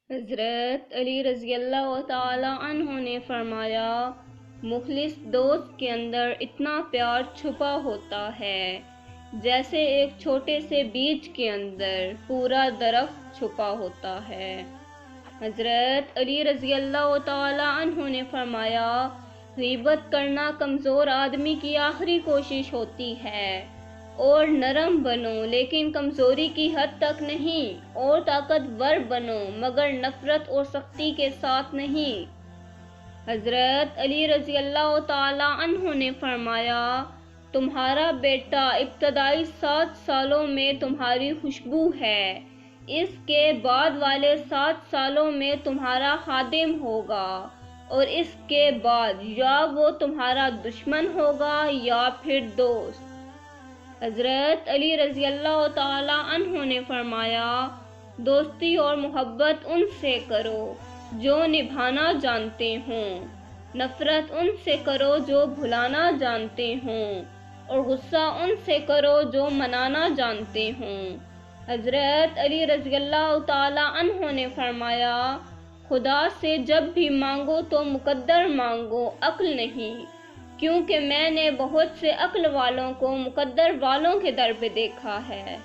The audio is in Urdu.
حضرت علی رضی اللہ تعالی عنہ نے فرمایا، مخلص دوست کے اندر اتنا پیار چھپا ہوتا ہے جیسے ایک چھوٹے سے بیج کے اندر پورا درخت چھپا ہوتا ہے۔ حضرت علی رضی اللہ تعالی عنہ نے فرمایا، غیبت کرنا کمزور آدمی کی آخری کوشش ہوتی ہے، اور نرم بنو لیکن کمزوری کی حد تک نہیں، اور طاقتور بنو مگر نفرت اور سختی کے ساتھ نہیں۔ حضرت علی رضی اللہ تعالی عنہ نے فرمایا، تمہارا بیٹا ابتدائی 7 سالوں میں تمہاری خوشبو ہے، اس کے بعد والے 7 سالوں میں تمہارا خادم ہوگا، اور اس کے بعد یا وہ تمہارا دشمن ہوگا یا پھر دوست۔ حضرت علی رضی اللہ تعالی عنہ نے فرمایا، دوستی اور محبت ان سے کرو جو نبھانا جانتے ہوں، نفرت ان سے کرو جو بھلانا جانتے ہوں، اور غصہ ان سے کرو جو منانا جانتے ہوں۔ حضرت علی رضی اللہ تعالی عنہ نے فرمایا، خدا سے جب بھی مانگو تو مقدر مانگو، عقل نہیں، کیونکہ میں نے بہت سے عقل والوں کو مقدر والوں کے در پہ دیکھا ہے۔